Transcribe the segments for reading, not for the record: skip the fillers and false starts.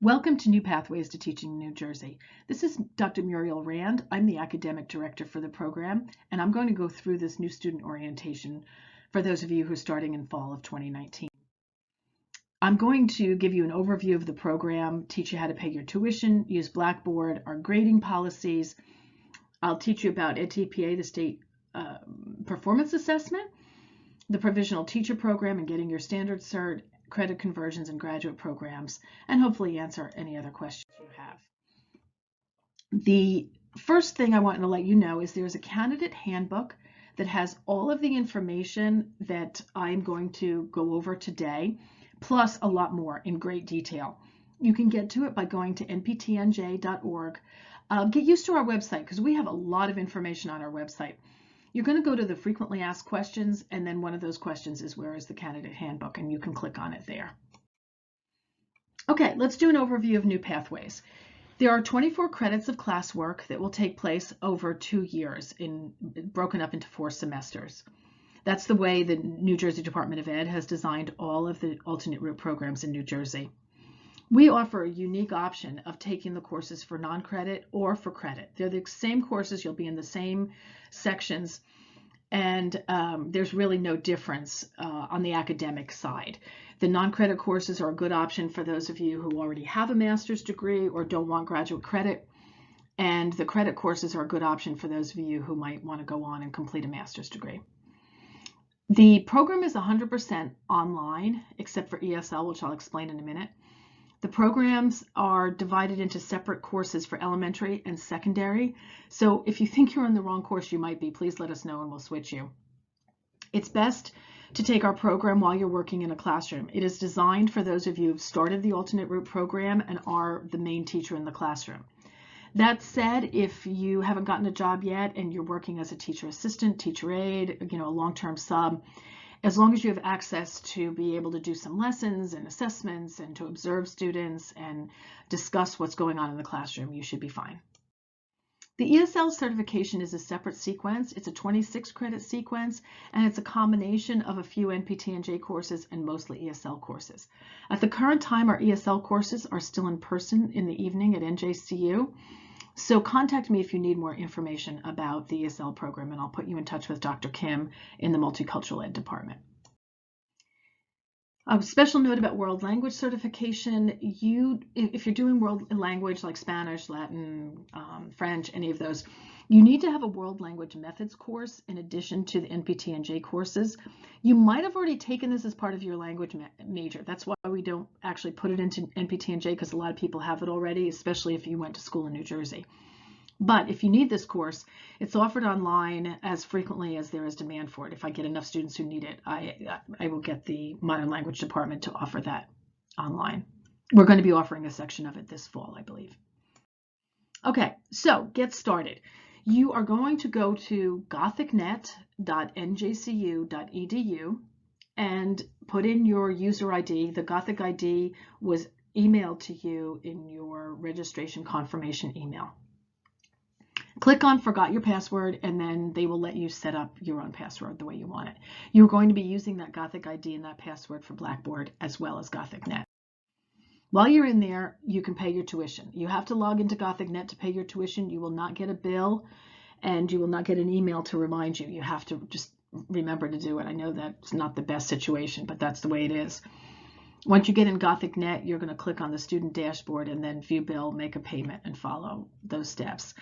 Welcome to New Pathways to Teaching in New Jersey. This is Dr. Muriel Rand. I'm the Academic Director for the program, and I'm going to go through this new student orientation for those of you who are starting in fall of 2019. I'm going to give you an overview of the program, teach you how to pay your tuition, use Blackboard, our grading policies. I'll teach you about edTPA, the state performance assessment, the provisional teacher program and getting your standard cert, credit conversions and graduate programs, and hopefully answer any other questions you have. The first thing I want to let you know is there's a candidate handbook that has all of the information that I'm going to go over today, plus a lot more in great detail. You can get to it by going to nptnj.org. Get used to our website because we have a lot of information on our website. You're going to go to the frequently asked questions, and then one of those questions is where is the candidate handbook, and you can click on it there. Okay, let's do an overview of New Pathways. There are 24 credits of classwork that will take place over 2 years, broken up into 4 semesters. That's the way the New Jersey Department of Ed has designed all of the alternate route programs in New Jersey. We offer a unique option of taking the courses for non-credit or for credit. They're the same courses, you'll be in the same sections, and there's really no difference on the academic side. The non-credit courses are a good option for those of you who already have a master's degree or don't want graduate credit, and the credit courses are a good option for those of you who might want to go on and complete a master's degree. The program is 100% online, except for ESL, which I'll explain in a minute. The programs are divided into separate courses for elementary and secondary. So if you think you're in the wrong course, you might be. Please let us know and we'll switch you. It's best to take our program while you're working in a classroom. It is designed for those of you who've started the alternate route program and are the main teacher in the classroom. That said, if you haven't gotten a job yet and you're working as a teacher assistant, teacher aide, a long-term sub, as long as you have access to be able to do some lessons and assessments and to observe students and discuss what's going on in the classroom, you should be fine. The ESL certification is a separate sequence. It's a 26 credit sequence, and it's a combination of a few NPTNJ courses and mostly ESL courses. At the current time, our ESL courses are still in person in the evening at NJCU. So contact me if you need more information about the ESL program, and I'll put you in touch with Dr. Kim in the Multicultural Ed department. A special note about world language certification. If you're doing world language like Spanish, Latin, French, any of those, you need to have a world language methods course in addition to the NPTNJ courses. You might have already taken this as part of your language major. That's why we don't actually put it into NPTNJ, because a lot of people have it already, especially if you went to school in New Jersey. But if you need this course, it's offered online as frequently as there is demand for it. If I get enough students who need it, I will get the modern language department to offer that online. We're going to be offering a section of it this fall, I believe. Okay, so get started. You are going to go to gothicnet.njcu.edu and put in your user ID. The Gothic ID was emailed to you in your registration confirmation email. Click on Forgot Your Password, and then they will let you set up your own password the way you want it. You're going to be using that Gothic ID and that password for Blackboard as well as GothicNet. While you're in there, you can pay your tuition. You have to log into GothicNet to pay your tuition. You will not get a bill, and you will not get an email to remind you. You have to just remember to do it. I know that's not the best situation, but that's the way it is. Once you get in GothicNet, you're going to click on the student dashboard and then view bill, make a payment, and follow those steps.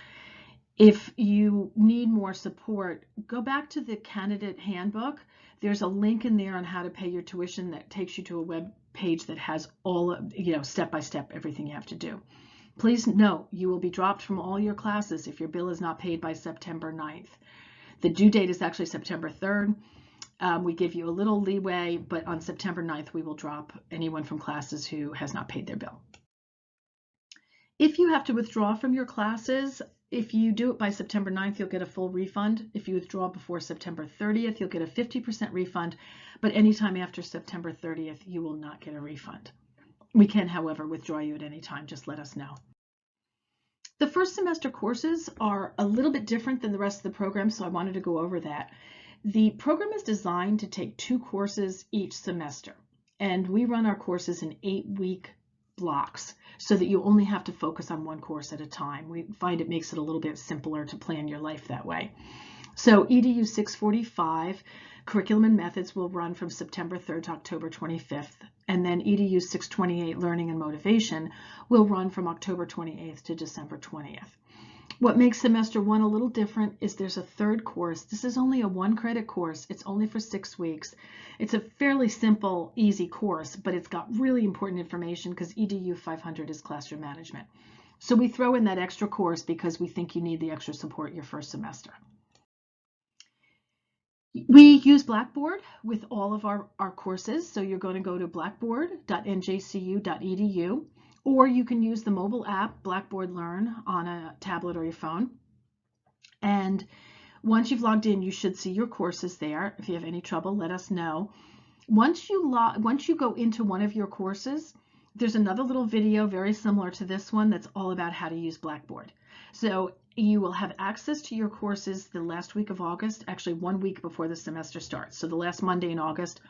If you need more support, go back to the candidate handbook. There's a link in there on how to pay your tuition that takes you to a web page that has all of, step by step, everything you have to do. Please note, you will be dropped from all your classes if your bill is not paid by September 9th. The due date is actually September 3rd. We give you a little leeway, but on September 9th, we will drop anyone from classes who has not paid their bill. If you have to withdraw from your classes, if you do it by September 9th, you'll get a full refund. If you withdraw before September 30th, you'll get a 50% refund, but anytime after September 30th, you will not get a refund. We can, however, withdraw you at any time. Just let us know. The first semester courses are a little bit different than the rest of the program, so I wanted to go over that. The program is designed to take 2 courses each semester, and we run our courses in 8-week blocks. so that you only have to focus on one course at a time. We find it makes it a little bit simpler to plan your life that way. So EDU 645, Curriculum and Methods, will run from September 3rd to October 25th. And then EDU 628, Learning and Motivation, will run from October 28th to December 20th. What makes semester 1 a little different is there's a third course. This is only a 1-credit course. It's only for 6 weeks. It's a fairly simple, easy course, but it's got really important information because EDU 500 is classroom management. So we throw in that extra course because we think you need the extra support your first semester. We use Blackboard with all of our courses. So you're going to go to blackboard.njcu.edu, or you can use the mobile app Blackboard Learn on a tablet or your phone. And once you've logged in, you should see your courses there. If you have any trouble, let us know. Once you go into one of your courses, there's another little video very similar to this one that's all about how to use Blackboard. So you will have access to your courses the last week of August, actually 1 week before the semester starts. So the last Monday in August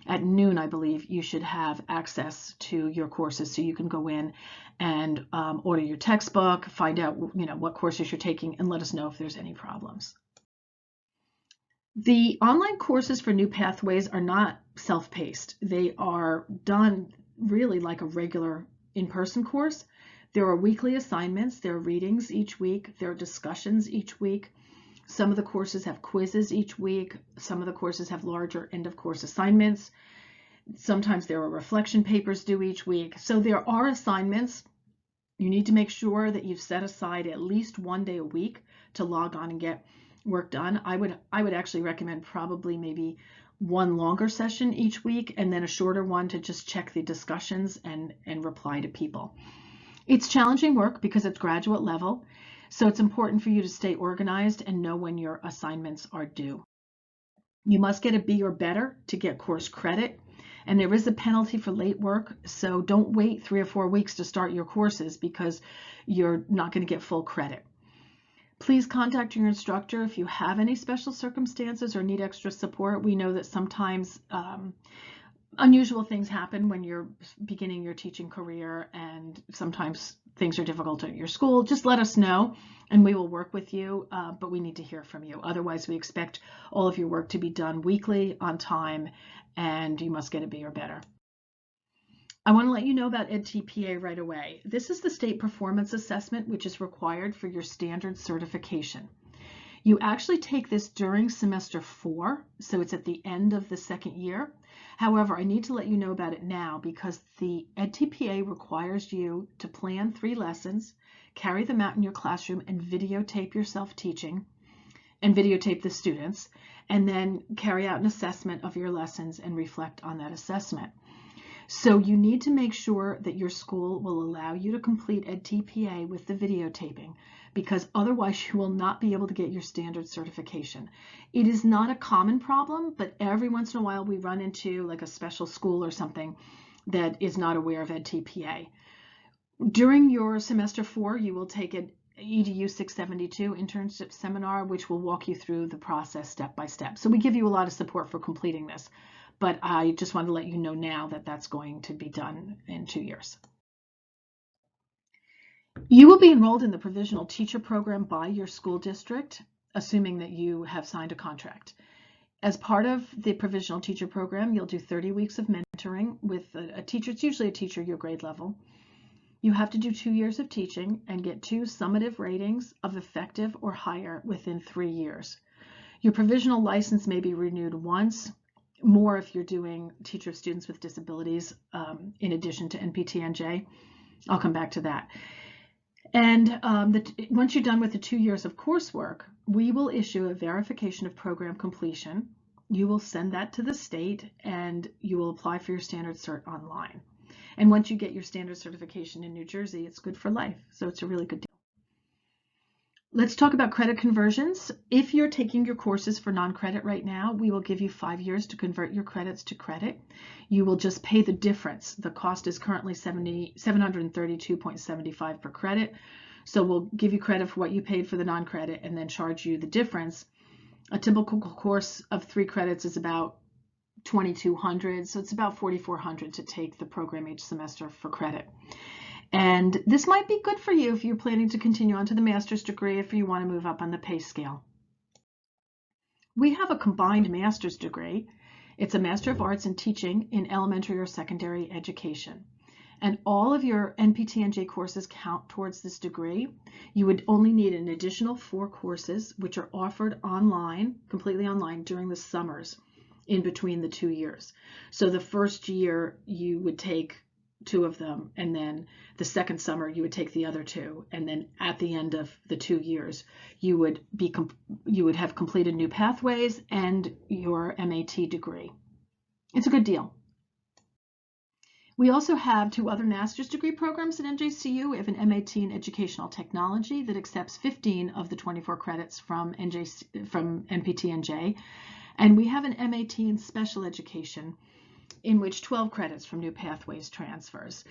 at noon, I believe, you should have access to your courses, so you can go in and order your textbook, find out what courses you're taking, and let us know if there's any problems. The online courses for New Pathways are not self-paced. They are done really like a regular in-person course. There are weekly assignments, there are readings each week, there are discussions each week. Some of the courses have quizzes each week. Some of the courses have larger end-of-course assignments. Sometimes there are reflection papers due each week. So there are assignments. You need to make sure that you've set aside at least 1 day a week to log on and get work done. I would actually recommend probably maybe one longer session each week and then a shorter one to just check the discussions and reply to people. It's challenging work because it's graduate level, so it's important for you to stay organized and know when your assignments are due. You must get a B or better to get course credit, and there is a penalty for late work, so don't wait 3 or 4 weeks to start your courses because you're not going to get full credit. Please contact your instructor if you have any special circumstances or need extra support. We know that sometimes unusual things happen when you're beginning your teaching career, and sometimes things are difficult at your school. Just let us know and we will work with you, but we need to hear from you. Otherwise, we expect all of your work to be done weekly, on time, and you must get a B or better. I want to let you know about edTPA right away. This is the state performance assessment, which is required for your standard certification. You actually take this during semester 4, so it's at the end of the second year. However, I need to let you know about it now because the edTPA requires you to plan 3 lessons, carry them out in your classroom, and videotape yourself teaching, and videotape the students, and then carry out an assessment of your lessons and reflect on that assessment. So you need to make sure that your school will allow you to complete edTPA with the videotaping, because otherwise you will not be able to get your standard certification. It is not a common problem, but every once in a while we run into like a special school or something that is not aware of edTPA. During your semester 4, you will take an EDU 672 internship seminar, which will walk you through the process step by step. So we give you a lot of support for completing this, but I just want to let you know now that that's going to be done in 2 years. You will be enrolled in the provisional teacher program by your school district, assuming that you have signed a contract. As part of the provisional teacher program, you'll do 30 weeks of mentoring with a teacher. It's usually a teacher your grade level. You have to do 2 years of teaching and get 2 summative ratings of effective or higher within 3 years. Your provisional license may be renewed once, more if you're doing teacher of students with disabilities in addition to NPTNJ. I'll come back to that. And once you're done with the 2 years of coursework, we will issue a verification of program completion. You will send that to the state and you will apply for your standard cert online. And once you get your standard certification in New Jersey, it's good for life. So it's a really good deal. Let's talk about credit conversions. If you're taking your courses for non-credit right now, we will give you 5 years to convert your credits to credit. You will just pay the difference. The cost is currently $732.75 per credit. So we'll give you credit for what you paid for the non-credit and then charge you the difference. A typical course of 3 credits is about $2,200, so it's about $4,400 to take the program each semester for credit. And this might be good for you if you're planning to continue on to the master's degree, if you want to move up on the pay scale. We have a combined master's degree. It's a Master of Arts in Teaching in Elementary or Secondary Education. And all of your NPTNJ courses count towards this degree. You would only need an additional 4 courses, which are offered online, completely online, during the summers in between the 2 years. So the first year you would take 2 of them, and then the second summer you would take the other 2, and then at the end of the 2 years you would have completed New Pathways and your MAT degree. It's a good deal. We also have 2 other master's degree programs at NJCU. We have an MAT in Educational Technology that accepts 15 of the 24 credits from NPTNJ, and we have an MAT in Special Education, in which 12 credits from New Pathways transfers.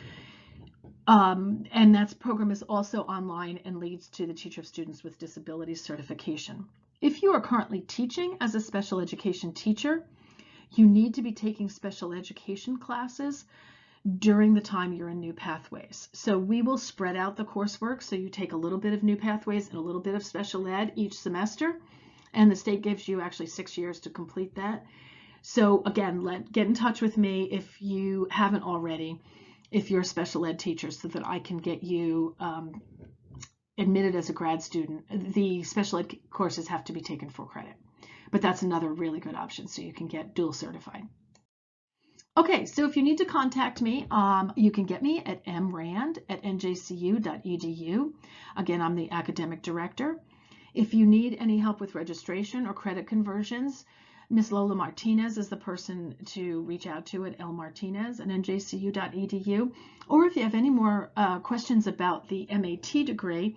And that program is also online and leads to the Teacher of Students with Disabilities certification. If you are currently teaching as a special education teacher, you need to be taking special education classes during the time you're in New Pathways. So we will spread out the coursework, so you take a little bit of New Pathways and a little bit of special ed each semester, and the state gives you actually 6 years to complete that. So again, get in touch with me if you haven't already, if you're a special ed teacher, so that I can get you admitted as a grad student. The special ed courses have to be taken for credit, but that's another really good option, so you can get dual certified. Okay, so if you need to contact me, you can get me at mrand@njcu.edu. Again, I'm the academic director. If you need any help with registration or credit conversions, Ms. Lola Martinez is the person to reach out to at lmartinez@njcu.edu. Or if you have any more questions about the MAT degree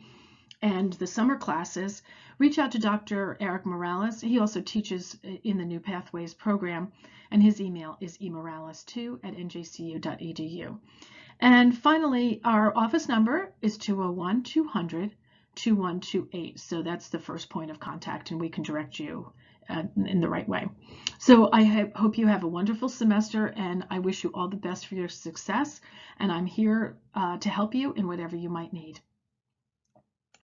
and the summer classes, reach out to Dr. Eric Morales. He also teaches in the New Pathways program, and his email is emorales2@njcu.edu. And finally, our office number is 201-200-2128. So that's the first point of contact, and we can direct you in the right way. So I hope you have a wonderful semester, and I wish you all the best for your success. And I'm here to help you in whatever you might need.